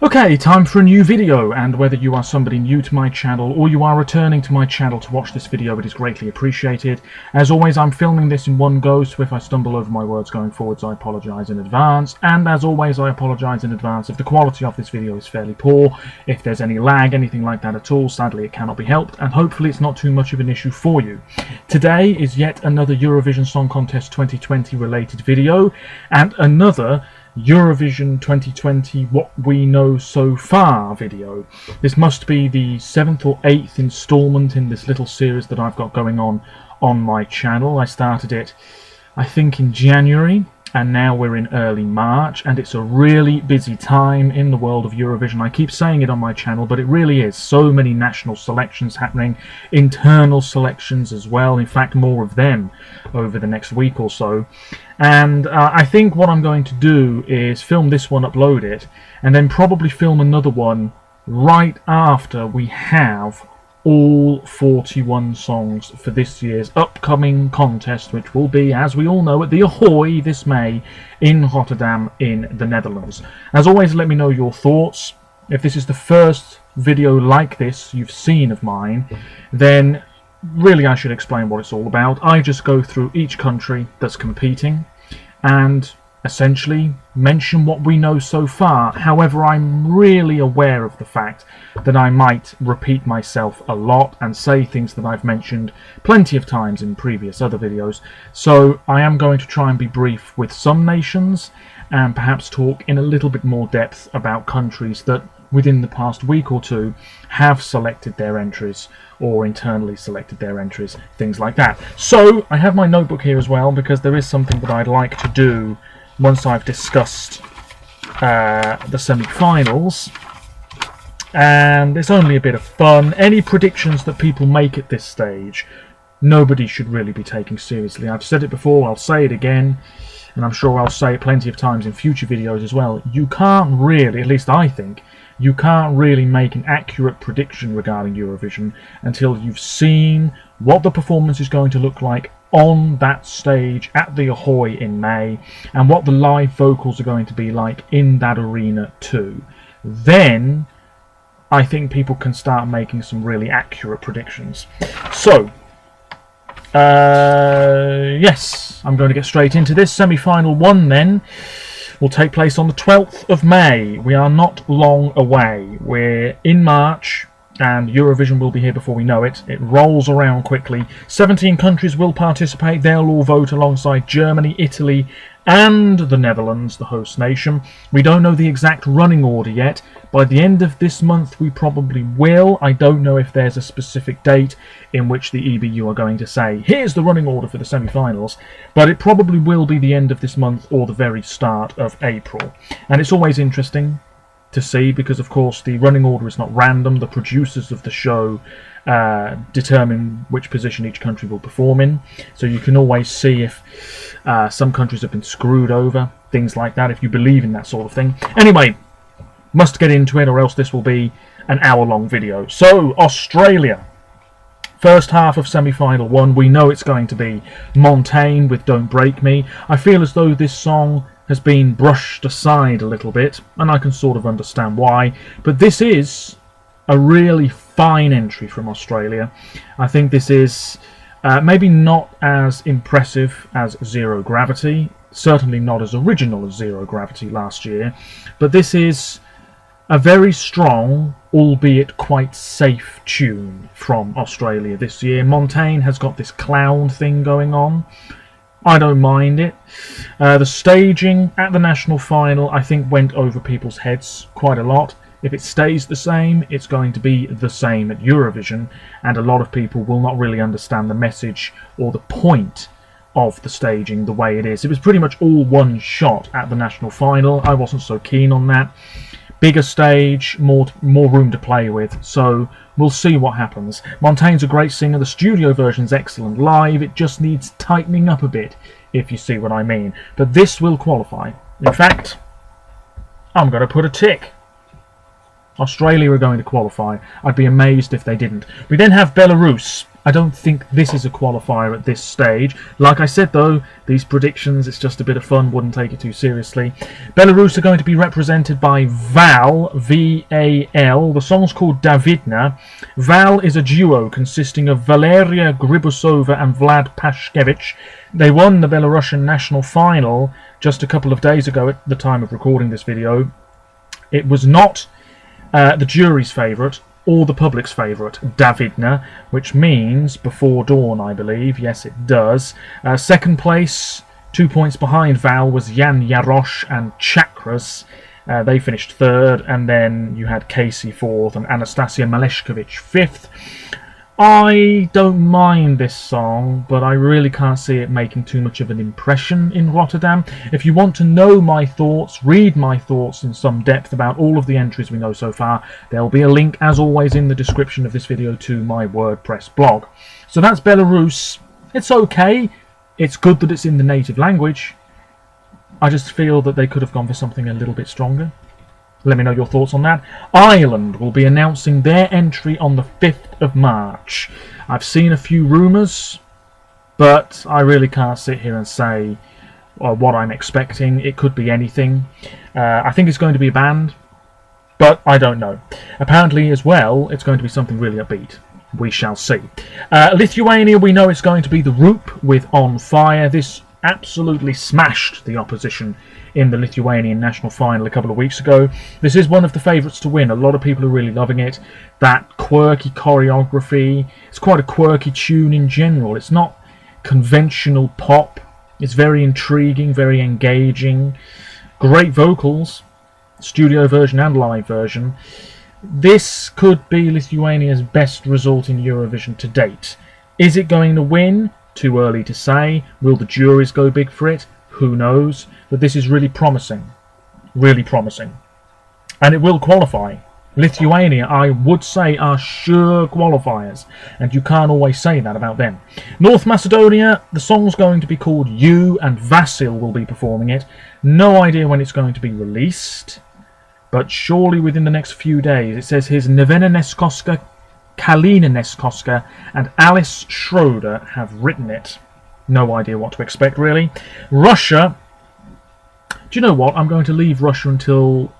Okay, time for a new video, and whether you are somebody new to my channel or you are returning to my channel to watch this video, it is greatly appreciated. As always, I'm filming this in one go, so if I stumble over my words going forwards, I apologise in advance. And as always, I apologise in advance if the quality of this video is fairly poor, if there's any lag, anything like that at all. Sadly, it cannot be helped, and hopefully it's not too much of an issue for you. Today is yet another Eurovision Song Contest 2020 related video, and another Eurovision 2020 What We Know So Far video. This must be the 7th or 8th installment in this little series that I've got going on my channel. I started it, I think, in January, and now we're in early March, and it's a really busy time in the world of Eurovision. I keep saying it on my channel, but it really is. So many national selections happening, internal selections as well, in fact more of them over the next week or so. And I think what I'm going to do is film this one, upload it, and then probably film another one right after we have all 41 songs for this year's upcoming contest, which will be, as we all know, at the Ahoy this May in Rotterdam in the Netherlands. As always, let me know your thoughts. If this is the first video like this you've seen of mine, then really I should explain what it's all about. I just go through each country that's competing and essentially mention what we know so far. However, I'm really aware of the fact that I might repeat myself a lot and say things that I've mentioned plenty of times in previous other videos, so I am going to try and be brief with some nations and perhaps talk in a little bit more depth about countries that within the past week or two have selected their entries or internally selected their entries, things like that. So I have my notebook here as well, because there is something that I'd like to do once I've discussed the semi-finals, and it's only a bit of fun. Any predictions that people make at this stage, nobody should really be taking seriously. I've said it before, I'll say it again, and I'm sure I'll say it plenty of times in future videos as well. You can't really, at least I think, you can't really make an accurate prediction regarding Eurovision until you've seen what the performance is going to look like on that stage at the Ahoy in May, and what the live vocals are going to be like in that arena too. Then I think people can start making some really accurate predictions. So yes, I'm going to get straight into this. Semi-final one then will take place on the 12th of May. We are not long away. We're in March, and Eurovision will be here before we know it. It rolls around quickly. 17 countries will participate. They'll all vote alongside Germany, Italy, and the Netherlands, the host nation. We don't know the exact running order yet. By the end of this month we probably will. I don't know if there's a specific date in which the EBU are going to say, here's the running order for the semi-finals, but it probably will be the end of this month or the very start of April. And it's always interesting to see, because of course the running order is not random. The producers of the show determine which position each country will perform in, so you can always see if some countries have been screwed over, things like that, if you believe in that sort of thing. Anyway, must get into it or else this will be an hour-long video. So Australia, first half of semi-final one, we know it's going to be Montaigne with Don't Break Me. I feel as though this song has been brushed aside a little bit, and I can sort of understand why, but this is a really fine entry from Australia. I think this is maybe not as impressive as Zero Gravity, certainly not as original as Zero Gravity last year, but this is a very strong, albeit quite safe tune from Australia this year. Montaigne has got this clown thing going on. I don't mind it. The staging at the national final, I think, went over people's heads quite a lot. If it stays the same, it's going to be the same at Eurovision, and a lot of people will not really understand the message or the point of the staging the way it is. It was pretty much all one shot at the national final. I wasn't so keen on that. Bigger stage, more room to play with, so we'll see what happens. Montaigne's a great singer. The studio version's excellent live. It just needs tightening up a bit, if you see what I mean. But this will qualify. In fact, I'm going to put a tick. Australia are going to qualify. I'd be amazed if they didn't. We then have Belarus, I don't think this is a qualifier at this stage. Like I said though, these predictions, it's just a bit of fun, wouldn't take it too seriously. Belarus are going to be represented by Val, V-A-L. The song's called Davidna. Val is a duo consisting of Valeria Gribusova and Vlad Pashkevich. They won the Belarusian national final just a couple of days ago at the time of recording this video. It was not the jury's favourite or the public's favourite, Davidna, which means before dawn, I believe. Yes, it does. Second place, 2 points behind Val, was Jan Jarosz and Chakras. They finished third, and then you had Casey fourth and Anastasia Maleshkovich fifth. I don't mind this song, but I really can't see it making too much of an impression in Rotterdam. If you want to know my thoughts, read my thoughts in some depth about all of the entries we know so far, there'll be a link, as always, in the description of this video to my WordPress blog. So that's Belarus. It's okay. It's good that it's in the native language. I just feel that they could have gone for something a little bit stronger. Let me know your thoughts on that. Ireland will be announcing their entry on the 5th of March. I've seen a few rumours, but I really can't sit here and say what I'm expecting. It could be anything. I think it's going to be a band, but I don't know. Apparently as well, it's going to be something really upbeat. We shall see. Lithuania, we know it's going to be the Roop with On Fire. This absolutely smashed the opposition in the Lithuanian national final a couple of weeks ago. This is one of the favourites to win. A lot of people are really loving it. That quirky choreography. It's quite a quirky tune in general. It's not conventional pop. It's very intriguing, very engaging. Great vocals. Studio version and live version. This could be Lithuania's best result in Eurovision to date. Is it going to win? Too early to say. Will the juries go big for it? Who knows? But this is really promising. Really promising. And it will qualify. Lithuania, I would say, are sure qualifiers. And you can't always say that about them. North Macedonia, the song's going to be called You, and Vasil will be performing it. No idea when it's going to be released, but surely within the next few days. It says here's Nevena Neskoska, Kalina Neskoska, and Alice Schroeder have written it. No idea what to expect, really. Russia. Do you know what? I'm going to leave Russia until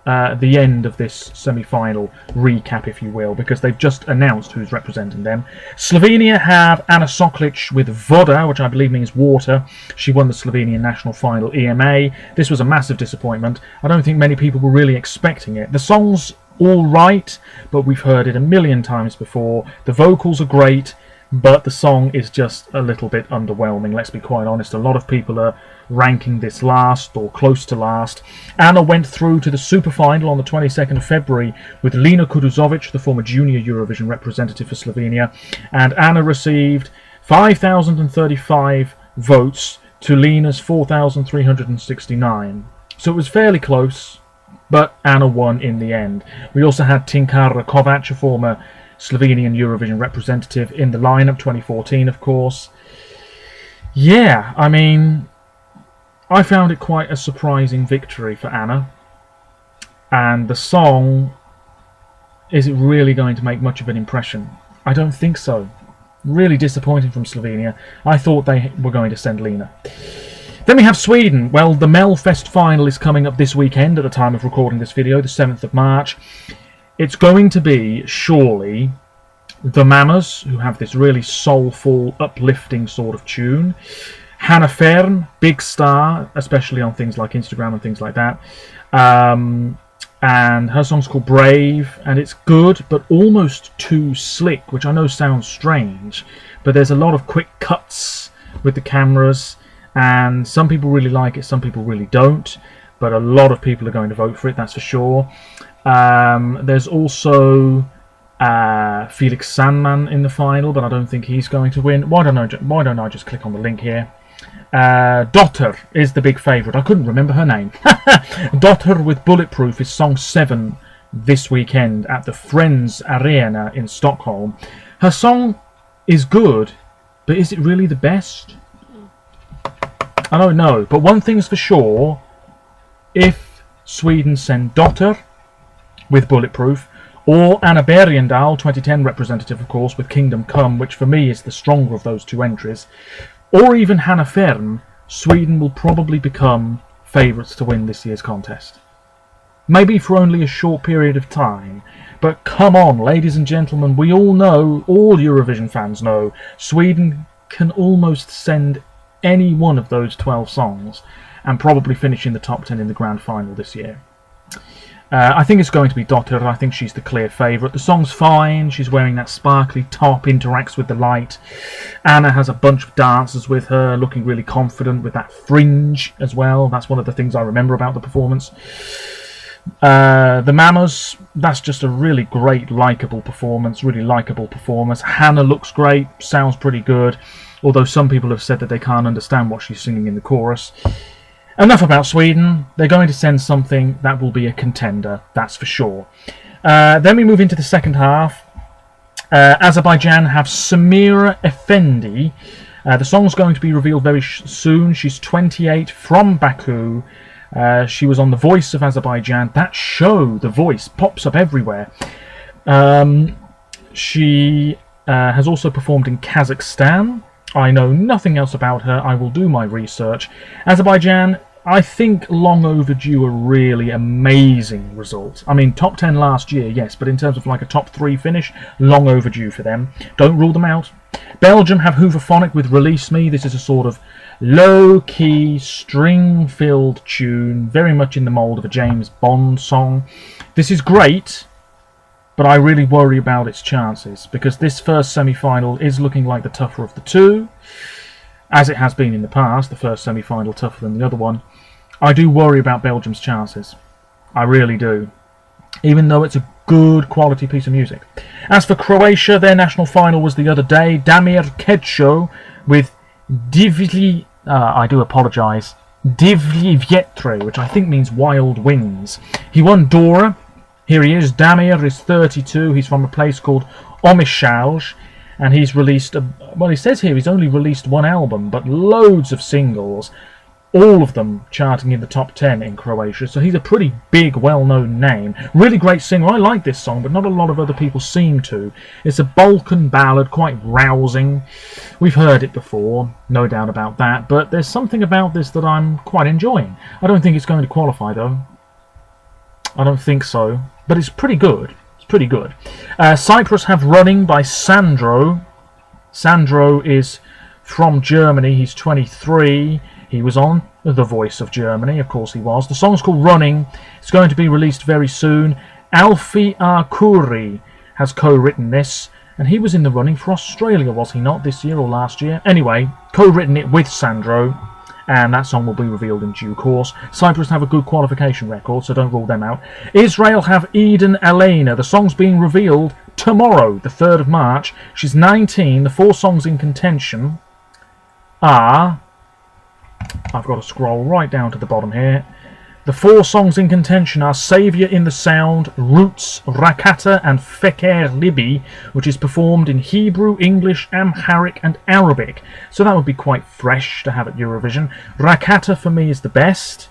the end of this semi-final recap, if you will, because they've just announced who's representing them. Slovenia have Anna Soklic with Voda, which I believe means water. She won the Slovenian national final EMA. This was a massive disappointment. I don't think many people were really expecting it. The song's all right, but we've heard it a million times before. The vocals are great, but the song is just a little bit underwhelming, let's be quite honest. A lot of people are ranking this last or close to last. Anna went through to the super final on the 22nd of February with Lena Kuduzovic, the former junior Eurovision representative for Slovenia, and Anna received 5,035 votes to Lena's 4,369. So it was fairly close, but Anna won in the end. We also had Tinkara Kovac, a former Slovenian Eurovision representative, in the lineup, 2014 of course. Yeah, I mean, I found it quite a surprising victory for Anna. And the song, is it really going to make much of an impression? I don't think so. Really disappointing from Slovenia. I thought they were going to send Lena. Then we have Sweden. Well, the Melfest final is coming up this weekend at the time of recording this video, the 7th of March. It's going to be, surely, the Mamas, who have this really soulful, uplifting sort of tune. Hannah Fern, big star, especially on things like Instagram and things like that. And her song's called Brave, and it's good, but almost too slick, which I know sounds strange, but there's a lot of quick cuts with the cameras, and some people really like it, some people really don't, but a lot of people are going to vote for it, that's for sure. There's also Felix Sandman in the final, but I don't think he's going to win. Why don't I just click on the link here? Dotter is the big favourite. I couldn't remember her name. Dotter with Bulletproof is song 7 this weekend at the Friends Arena in Stockholm. Her song is good, but is it really the best? I don't know, but one thing's for sure, if Sweden send Dotter with Bulletproof, Or Anna Bergendahl, 2010 representative, of course, with Kingdom Come, which for me is the stronger of those two entries. Or even Hannah Färm, Sweden will probably become favourites to win this year's contest. Maybe for only a short period of time, but come on, ladies and gentlemen, we all know, all Eurovision fans know, Sweden can almost send any one of those 12 songs and probably finish in the top 10 in the grand final this year. I think it's going to be Dotter. I think she's the clear favourite. The song's fine. She's wearing that sparkly top, interacts with the light. Anna has a bunch of dancers with her, looking really confident with that fringe as well. That's one of the things I remember about the performance. The Mamas, that's just a really great, likeable performance. Really likeable performance. Hannah looks great, sounds pretty good. Although some people have said that they can't understand what she's singing in the chorus. Enough about Sweden. They're going to send something that will be a contender, that's for sure. Then we move into the second half. Azerbaijan have Samira Effendi. The song's going to be revealed very soon. She's 28, from Baku. She was on The Voice of Azerbaijan. That show, The Voice, pops up everywhere. She has also performed in Kazakhstan. I know nothing else about her. I will do my research. Azerbaijan, I think long overdue a really amazing result. I mean, top 10 last year, yes, but in terms of like a top 3 finish, long overdue for them. Don't rule them out. Belgium have Hooverphonic with Release Me. This is a sort of low-key, string-filled tune, very much in the mould of a James Bond song. This is great, but I really worry about its chances, because this first semi-final is looking like the tougher of the two, as it has been in the past, the first semi-final tougher than the other one. I do worry about Belgium's chances. I really do. Even though it's a good quality piece of music. As for Croatia, their national final was the other day. Damir Kedjo with Divlji, I do apologise, Divlji Vjetre, which I think means wild winds. He won Dora. Here he is. Damir is 32. He's from a place called Omišalj, and he's released, well, he says here he's only released one album, but loads of singles, all of them charting in the top 10 in Croatia, so he's a pretty big, well-known name. Really great singer. I like this song, but not a lot of other people seem to. It's a Balkan ballad, quite rousing. We've heard it before, no doubt about that, but there's something about this that I'm quite enjoying. I don't think it's going to qualify, though. I don't think so. But it's pretty good. It's pretty good. Cyprus have Running by Sandro. Sandro is from Germany. He's 23. He was on The Voice of Germany. Of course he was. The song's called Running. It's going to be released very soon. Alfie Arkouri has co-written this. And he was in the running for Australia, was he not? This year or last year? Anyway, co-written it with Sandro. And that song will be revealed in due course. Cyprus have a good qualification record, so don't rule them out. Israel have Eden Elena. The song's being revealed tomorrow, the 3rd of March. She's 19. The 4 songs in contention are... I've got to scroll right down to the bottom here. The 4 songs in contention are Saviour in the Sound, Roots, Rakata and Feker Libi, which is performed in Hebrew, English, Amharic and Arabic. So that would be quite fresh to have at Eurovision. Rakata for me is the best,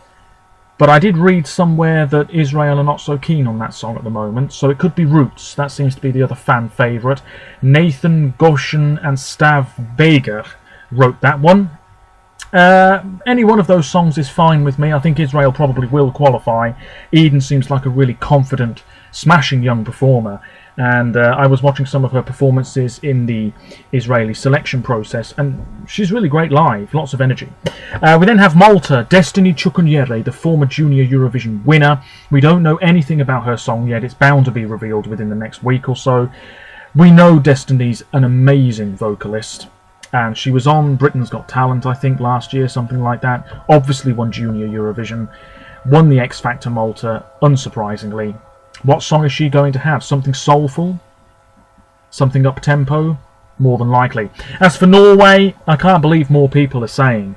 but I did read somewhere that Israel are not so keen on that song at the moment, so it could be Roots. That seems to be the other fan favourite. Nathan Goshen and Stav Beger wrote that one. Any one of those songs is fine with me. I think Israel probably will qualify. Eden seems like a really confident, smashing young performer, and I was watching some of her performances in the Israeli selection process, and she's really great live, lots of energy. We then have Malta, Destiny Chukwunyere, the former junior Eurovision winner. We don't know anything about her song yet. It's bound to be revealed within the next week or so. We know Destiny's an amazing vocalist. And she was on Britain's Got Talent, I think, last year, something like that. Obviously won Junior Eurovision. Won the X Factor Malta, unsurprisingly. What song is she going to have? Something soulful? Something up-tempo? More than likely. As for Norway, I can't believe more people are saying.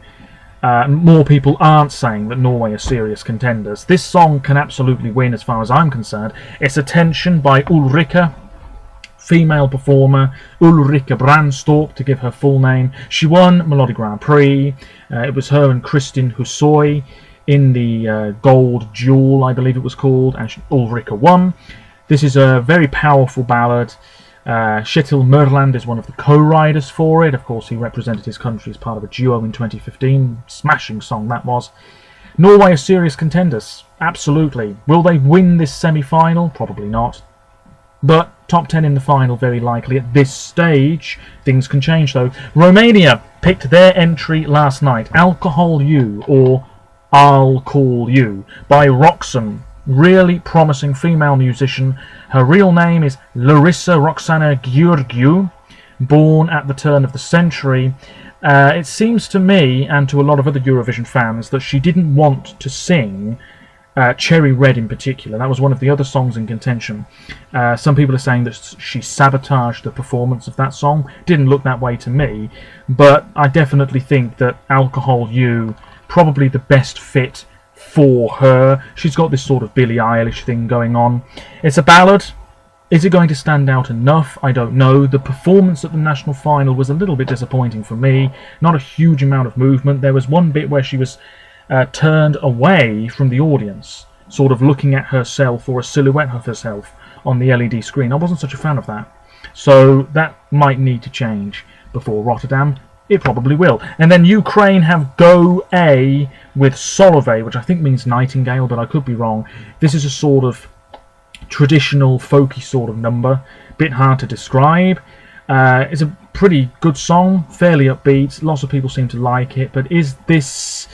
More people aren't saying that Norway are serious contenders. This song can absolutely win as far as I'm concerned. It's Attention by Ulrika. Female performer Ulrika Brandstorp, to give her full name. She won Melodi Grand Prix. It was her and Kristin Hussoy in the Gold Duel, I believe it was called, and Ulrika won. This is a very powerful ballad. Kjetil Mørland is one of the co-writers for it. Of course, he represented his country as part of a duo in 2015. Smashing song that was. Norway are serious contenders. Absolutely. Will they win this semi-final? Probably not. But top 10 in the final, very likely. At this stage, things can change though. Romania picked their entry last night. Alcohol You, or I'll Call You, by Roxanne. Really promising female musician. Her real name is Larissa Roxana Gheorghiu, born at the turn of the century. It seems to me, and to a lot of other Eurovision fans, that she didn't want to sing Cherry Red in particular. That was one of the other songs in contention. Some people are saying that she sabotaged the performance of that song. Didn't look that way to me, but I definitely think that Alcohol You, probably the best fit for her. She's got this sort of Billie Eilish thing going on. It's a ballad. Is it going to stand out enough? I don't know. The performance at the national final was a little bit disappointing for me. Not a huge amount of movement. There was one bit where she was turned away from the audience, sort of looking at herself or a silhouette of herself on the LED screen. I wasn't such a fan of that. So that might need to change before Rotterdam. It probably will. And then Ukraine have Go A with Solove, which I think means nightingale, but I could be wrong. This is a sort of traditional folky sort of number. Bit hard to describe. It's a pretty good song, fairly upbeat. Lots of people seem to like it, but is this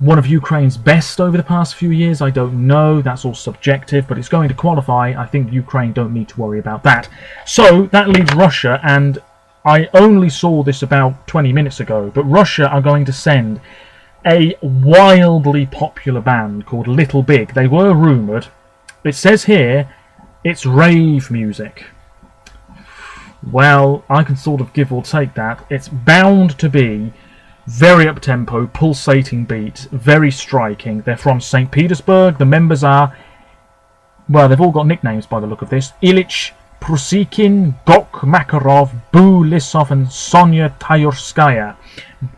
one of Ukraine's best over the past few years? I don't know. That's all subjective, but it's going to qualify. I think Ukraine don't need to worry about that. So that leaves Russia, and I only saw this about 20 minutes ago, but Russia are going to send a wildly popular band called Little Big. They were rumoured. It says here it's rave music. Well, I can sort of give or take that. It's bound to be very up-tempo, pulsating beat, very striking. They're from St. Petersburg. The members are, well, they've all got nicknames by the look of this. Ilich Prusikin, Gok Makarov, Bu Lissov and Sonia Tayorskaya.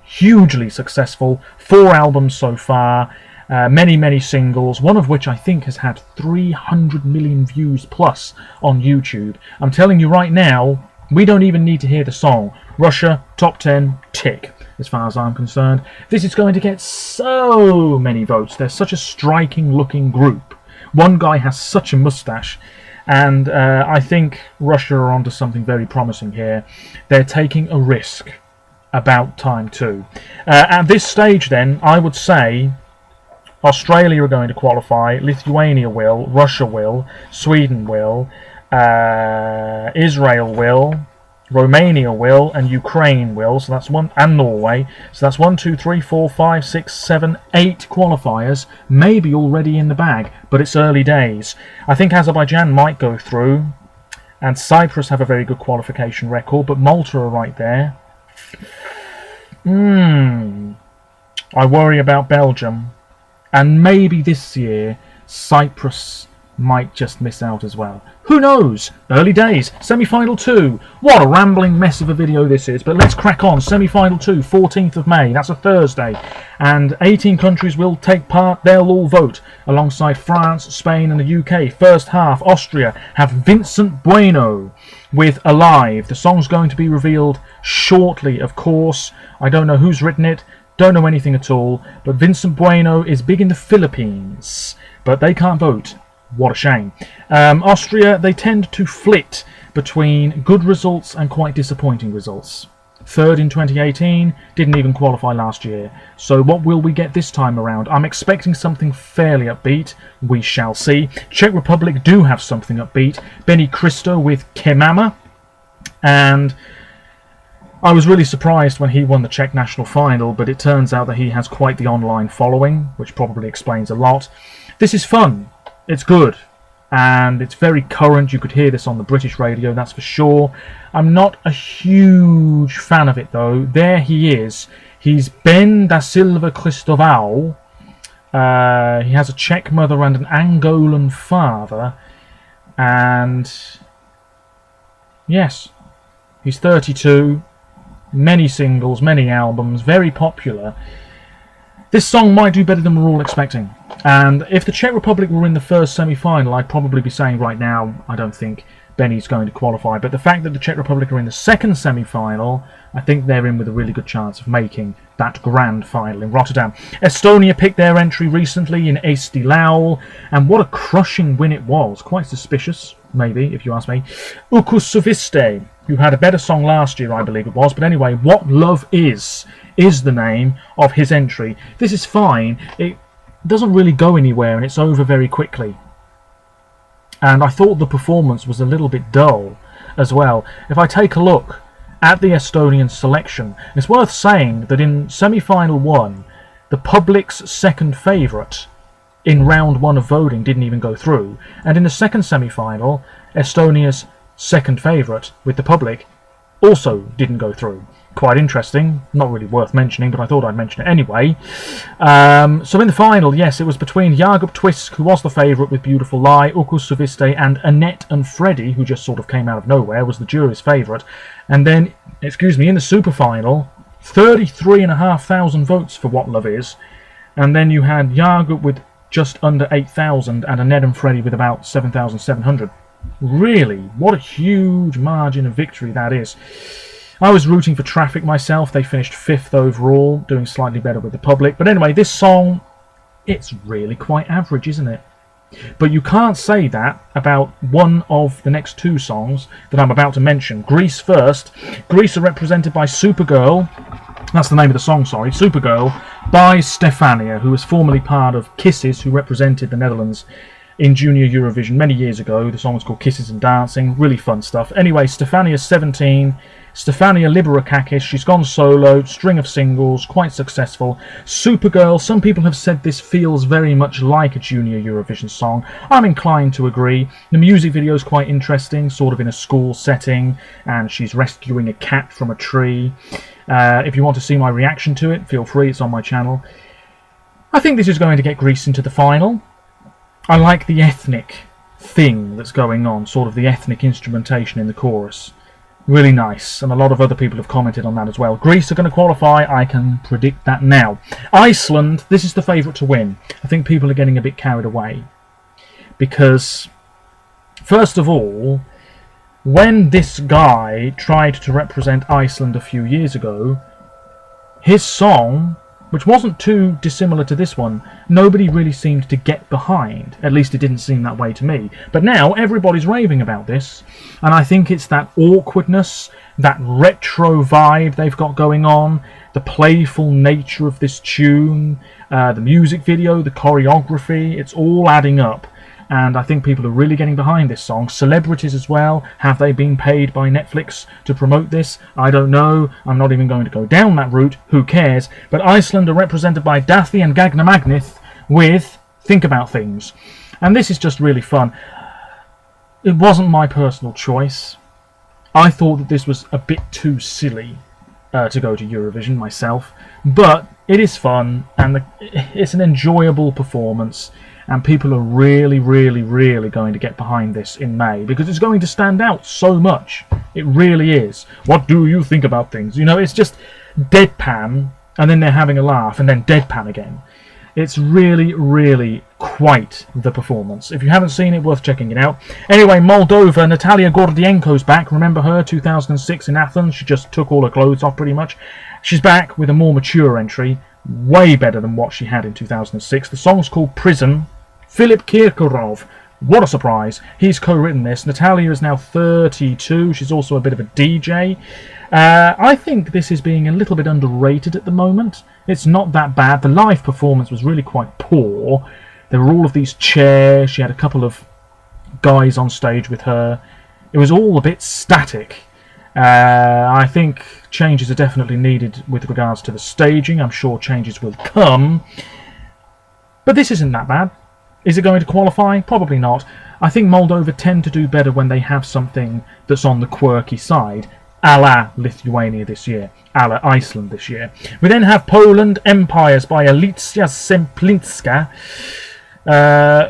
Hugely successful. 4 albums so far. Many singles, one of which I think has had 300 million views plus on YouTube. I'm telling you right now, we don't even need to hear the song. Russia, top 10, tick, as far as I'm concerned. This is going to get so many votes. They're such a striking looking group. One guy has such a mustache. And I think Russia are onto something very promising here. They're taking a risk. About time too. At this stage then, I would say Australia are going to qualify, Lithuania will, Russia will, Sweden will, Israel will, Romania will, and Ukraine will, so that's one, and Norway. So that's 1, 2, 3, 4, 5, 6, 7, 8 qualifiers, maybe already in the bag, but it's early days. I think Azerbaijan might go through, and Cyprus have a very good qualification record, but Malta are right there. I worry about Belgium, and maybe this year Cyprus might just miss out as well. Who knows? Early days. Semi-final 2. What a rambling mess of a video this is, but let's crack on. Semi-final 2, 14th of May. That's a Thursday. And 18 countries will take part. They'll all vote alongside France, Spain and the UK. First half, Austria have Vincent Bueno with Alive. The song's going to be revealed shortly, of course. I don't know who's written it. Don't know anything at all. But Vincent Bueno is big in the Philippines. But they can't vote. What a shame. Austria, they tend to flit between good results and quite disappointing results. Third in 2018, didn't even qualify last year. So what will we get this time around? I'm expecting something fairly upbeat. We shall see. Czech Republic do have something upbeat. Benny Christo with Kemama. And I was really surprised when he won the Czech national final, but it turns out that he has quite the online following, which probably explains a lot. This is fun. It's good, and it's very current. You could hear this on the British radio, that's for sure. I'm not a huge fan of it, though. There he is. He's Ben da Silva Cristovão. He has a Czech mother and an Angolan father. And yes, he's 32. Many singles, many albums, very popular. This song might do better than we're all expecting. And if the Czech Republic were in the first semi-final, I'd probably be saying right now, I don't think Benny's going to qualify. But the fact that the Czech Republic are in the second semi-final, I think they're in with a really good chance of making that grand final in Rotterdam. Estonia picked their entry recently in Eesti Laul, and what a crushing win it was. Quite suspicious, maybe, if you ask me. Uku Suviste, who had a better song last year, I believe it was. But anyway, What Love Is the name of his entry. This is fine. It doesn't really go anywhere, and it's over very quickly. And I thought the performance was a little bit dull as well. If I take a look at the Estonian selection, it's worth saying that in semi-final 1, the public's second favourite in round 1 of voting didn't even go through. And in the second semi-final, Estonia's second favourite with the public also didn't go through. Quite interesting, not really worth mentioning, but I thought I'd mention it anyway. So in the final, yes, it was between Jakob Twisk, who was the favourite with Beautiful Lie, Uku Suviste, and Annette and Freddie, who just sort of came out of nowhere, was the jury's favourite. And then, in the super final, 33,500 votes for What Love Is, and then you had Jakob with just under 8,000 and Annette and Freddie with about 7,700. Really, what a huge margin of victory that is. I was rooting for Traffic myself. They finished 5th overall, doing slightly better with the public. But anyway, this song, it's really quite average, isn't it? But you can't say that about one of the next 2 songs that I'm about to mention. Greece first. Greece are represented by Supergirl. That's the name of the song, sorry. Supergirl by Stefania, who was formerly part of Kisses, who represented the Netherlands in Junior Eurovision many years ago. The song was called Kisses and Dancing. Really fun stuff. Anyway, Stefania's 17. Stefania Liberakakis, she's gone solo, string of singles, quite successful. Supergirl, some people have said this feels very much like a Junior Eurovision song. I'm inclined to agree. The music video is quite interesting, sort of in a school setting, and she's rescuing a cat from a tree. If you want to see my reaction to it, feel free, it's on my channel. I think this is going to get Greece into the final. I like the ethnic thing that's going on, sort of the ethnic instrumentation in the chorus. Really nice, and a lot of other people have commented on that as well. Greece are going to qualify, I can predict that now. Iceland, this is the favourite to win. I think people are getting a bit carried away. Because, first of all, when this guy tried to represent Iceland a few years ago, his song, which wasn't too dissimilar to this one, nobody really seemed to get behind. At least it didn't seem that way to me. But now everybody's raving about this, and I think it's that awkwardness, that retro vibe they've got going on, the playful nature of this tune, the music video, the choreography, it's all adding up. And I think people are really getting behind this song. Celebrities as well. Have they been paid by Netflix to promote this? I don't know. I'm not even going to go down that route. Who cares? But Iceland are represented by Dathi and Gagna Magnith with Think About Things. And this is just really fun. It wasn't my personal choice. I thought that this was a bit too silly to go to Eurovision myself. But it is fun, and it's an enjoyable performance. And people are really, really, really going to get behind this in May, because it's going to stand out so much. It really is. What do you think about things? You know, it's just deadpan, and then they're having a laugh, and then deadpan again. It's really, really quite the performance. If you haven't seen it, worth checking it out. Anyway, Moldova, Natalia Gordienko's back. Remember her, 2006 in Athens? She just took all her clothes off pretty much. She's back with a more mature entry. Way better than what she had in 2006. The song's called Prison. Philip Kirkorov, what a surprise. He's co-written this. Natalia is now 32. She's also a bit of a DJ. I think this is being a little bit underrated at the moment. It's not that bad. The live performance was really quite poor. There were all of these chairs. She had a couple of guys on stage with her. It was all a bit static. I think changes are definitely needed with regards to the staging. I'm sure changes will come. But this isn't that bad. Is it going to qualify? Probably not. I think Moldova tend to do better when they have something that's on the quirky side, a la Lithuania this year, a la Iceland this year. We then have Poland, Empires by Alicja Semplinska.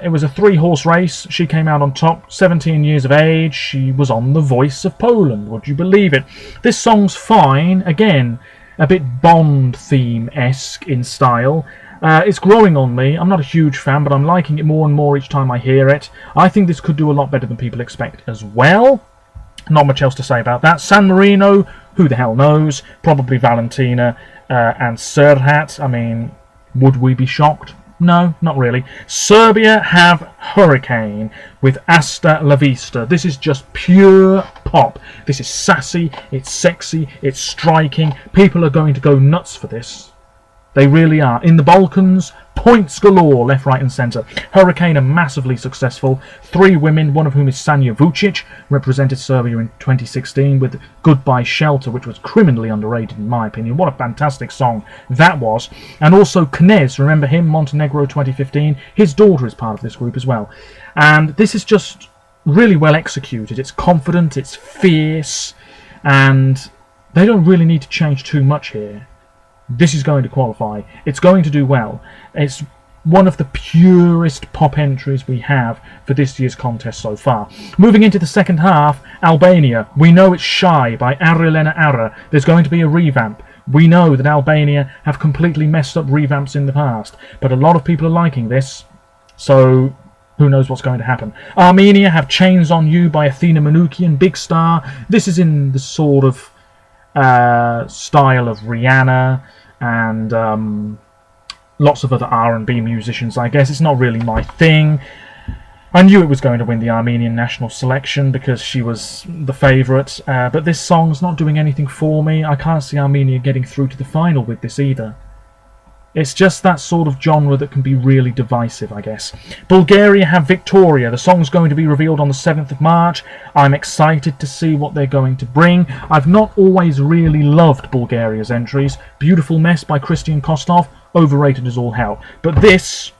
It was a 3-horse race. She came out on top, 17 years of age. She was on The Voice of Poland. Would you believe it? This song's fine. Again, a bit Bond theme-esque in style. It's growing on me. I'm not a huge fan, but I'm liking it more and more each time I hear it. I think this could do a lot better than people expect as well. Not much else to say about that. San Marino, who the hell knows? Probably Valentina and Serhat. I mean, would we be shocked? No, not really. Serbia have Hurricane with Asta La Vista. This is just pure pop. This is sassy, it's sexy, it's striking. People are going to go nuts for this. They really are. In the Balkans, points galore, left, right and centre. Hurricane are massively successful. 3 women, one of whom is Sanja Vucic, represented Serbia in 2016 with Goodbye Shelter, which was criminally underrated in my opinion. What a fantastic song that was. And also Knez, remember him, Montenegro 2015? His daughter is part of this group as well. And this is just really well executed. It's confident, it's fierce, and they don't really need to change too much here. This is going to qualify. It's going to do well. It's one of the purest pop entries we have for this year's contest so far. Moving into the second half, Albania. We know it's Shy by Arilena Ara. There's going to be a revamp. We know that Albania have completely messed up revamps in the past, but a lot of people are liking this, so who knows what's going to happen. Armenia have Chains on You by Athena Manoukian, Big Star. This is in the sort of style of Rihanna and lots of other R&B musicians, I guess. It's not really my thing. I knew it was going to win the Armenian national selection because she was the favourite, but this song's not doing anything for me. I can't see Armenia getting through to the final with this either. It's just that sort of genre that can be really divisive, I guess. Bulgaria have Victoria. The song's going to be revealed on the 7th of March. I'm excited to see what they're going to bring. I've not always really loved Bulgaria's entries. Beautiful Mess by Christian Kostov, overrated as all hell. But this,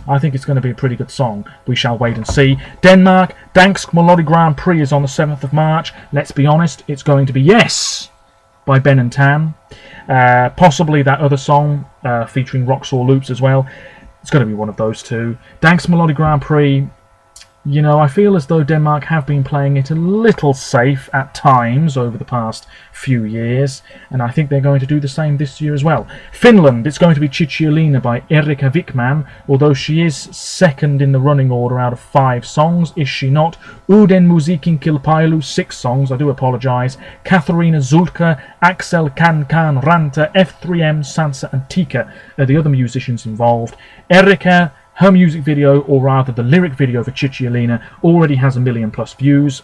I think it's going to be a pretty good song. We shall wait and see. Denmark, Dansk Melodi Grand Prix is on the 7th of March. Let's be honest, it's going to be Yes by Ben and Tan. Possibly that other song featuring Roxor Loops as well. It's going to be one of those two. Dansk Melodi Grand Prix, you know, I feel as though Denmark have been playing it a little safe at times over the past few years, and I think they're going to do the same this year as well. Finland, it's going to be Cicciolina by Erika Wickman, although she is second in the running order out of 5 songs, is she not? Uden Musiikin Kilpailu, 6 songs, I do apologise. Katharina Zulka, Axel Kankan Ranta, F3M, Sansa and Tika are the other musicians involved. Erika, her music video, or rather the lyric video for Cicciolina, already has 1 million+ views.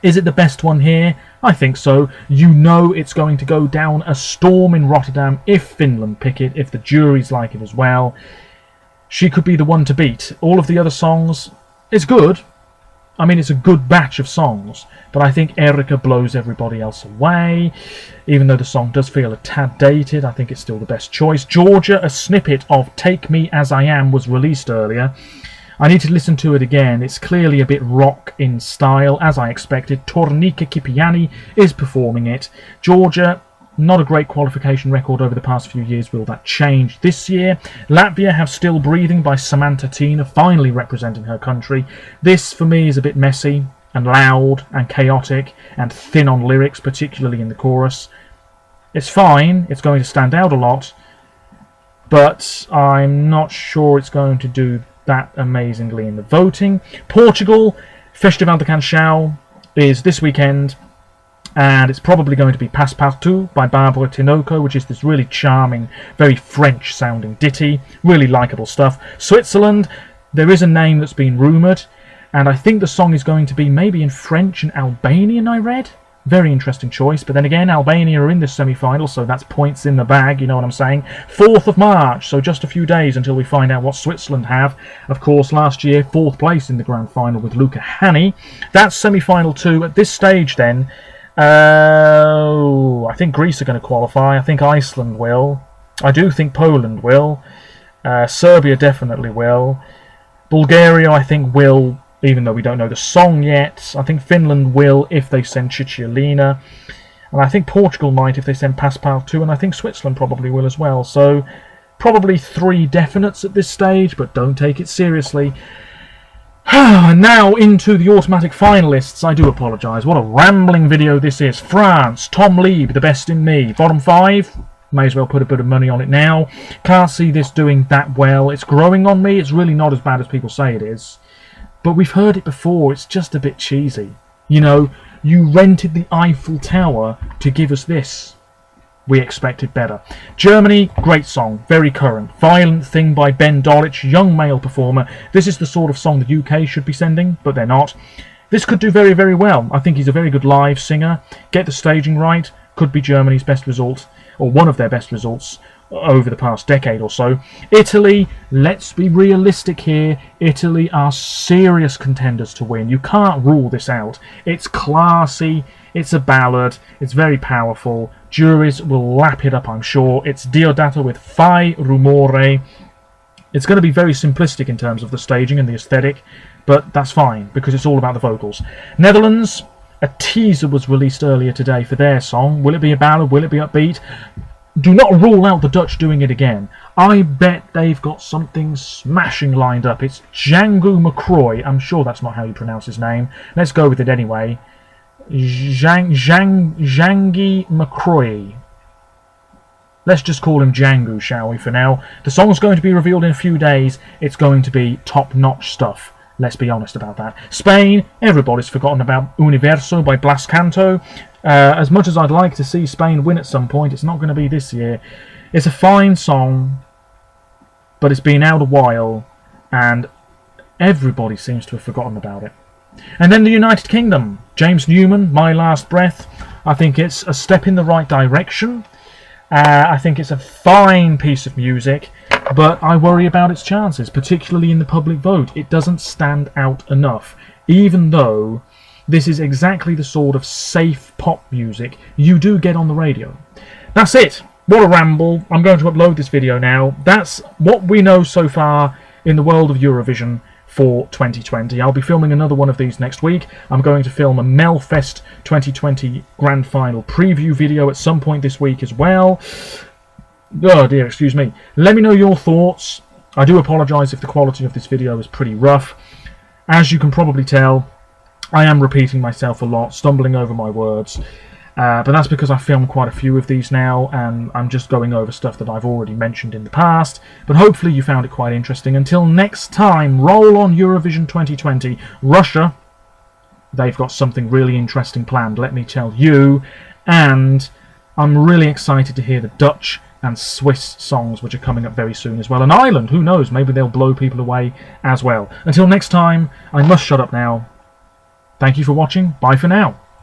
Is it the best one here? I think so. You know it's going to go down a storm in Rotterdam if Finland pick it, if the juries like it as well. She could be the one to beat. All of the other songs, it's good. I mean, it's a good batch of songs, but I think Erika blows everybody else away. Even though the song does feel a tad dated, I think it's still the best choice. Georgia, a snippet of Take Me As I Am was released earlier. I need to listen to it again. It's clearly a bit rock in style, as I expected. Tornika Kipiani is performing it. Georgia, not a great qualification record over the past few years. Will that change this year? Latvia have Still Breathing by Samantha Tina, finally representing her country. This, for me, is a bit messy and loud and chaotic and thin on lyrics, particularly in the chorus. It's fine, it's going to stand out a lot, but I'm not sure it's going to do that amazingly in the voting. Portugal, Festival de Canção is this weekend, and it's probably going to be Passepartout by Barbara Tinoco, which is this really charming, very French sounding ditty, really likeable stuff. Switzerland, there is a name that's been rumoured, and I think the song is going to be maybe in French and Albanian, I read. Very interesting choice, but then again, Albania are in this semi-final, so that's points in the bag, you know what I'm saying. 4th of March, so just a few days until we find out what Switzerland have. Of course, last year, 4th place in the grand final with Luca Hani. That's semi-final 2. At this stage, then, I think Greece are going to qualify. I think Iceland will. I do think Poland will. Serbia definitely will. Bulgaria, I think, will, even though we don't know the song yet. I think Finland will if they send Cicciolina. And I think Portugal might if they send Passepartout, and I think Switzerland probably will as well. So probably 3 definites at this stage, but don't take it seriously. And now into the automatic finalists. I do apologise. What a rambling video this is. France, Tom Lieb, The Best in Me. Bottom 5, May as well put a bit of money on it now. Can't see this doing that well. It's growing on me. It's really not as bad as people say it is. But we've heard it before. It's just a bit cheesy. You know, you rented the Eiffel Tower to give us this. We expected better. Germany, great song, very current. Violent Thing by Ben Dolic, young male performer. This is the sort of song the UK should be sending, but they're not. This could do very, very well. I think he's a very good live singer. Get the staging right, could be Germany's best result, or one of their best results over the past decade or so. Italy, let's be realistic here. Italy are serious contenders to win. You can't rule this out. It's classy, it's a ballad, it's very powerful. Juries will lap it up, I'm sure. It's Diodato with Fai Rumore. It's going to be very simplistic in terms of the staging and the aesthetic, but that's fine, because it's all about the vocals. Netherlands, a teaser was released earlier today for their song. Will it be a ballad? Will it be upbeat? Do not rule out the Dutch doing it again. I bet they've got something smashing lined up. It's Django McCroy. I'm sure that's not how you pronounce his name. Let's go with it anyway. Django McCroy. Let's just call him Django, shall we, for now. The song's going to be revealed in a few days. It's going to be top-notch stuff. Let's be honest about that. Spain, everybody's forgotten about Universo by Blas Canto. As much as I'd like to see Spain win at some point, it's not going to be this year. It's a fine song, but it's been out a while, and everybody seems to have forgotten about it. And then the United Kingdom. James Newman, My Last Breath. I think it's a step in the right direction. I think it's a fine piece of music, but I worry about its chances, particularly in the public vote. It doesn't stand out enough, even though this is exactly the sort of safe pop music you do get on the radio. That's it. What a ramble. I'm going to upload this video now. That's what we know so far in the world of Eurovision for 2020. I'll be filming another one of these next week. I'm going to film a Melfest 2020 Grand Final preview video at some point this week as well. Oh dear, excuse me. Let me know your thoughts. I do apologise if the quality of this video is pretty rough. As you can probably tell, I am repeating myself a lot, stumbling over my words. But that's because I've filmed quite a few of these now, and I'm just going over stuff that I've already mentioned in the past. But hopefully you found it quite interesting. Until next time, roll on Eurovision 2020. Russia, they've got something really interesting planned, let me tell you. And I'm really excited to hear the Dutch and Swiss songs, which are coming up very soon as well. And Ireland, who knows, maybe they'll blow people away as well. Until next time, I must shut up now. Thank you for watching. Bye for now.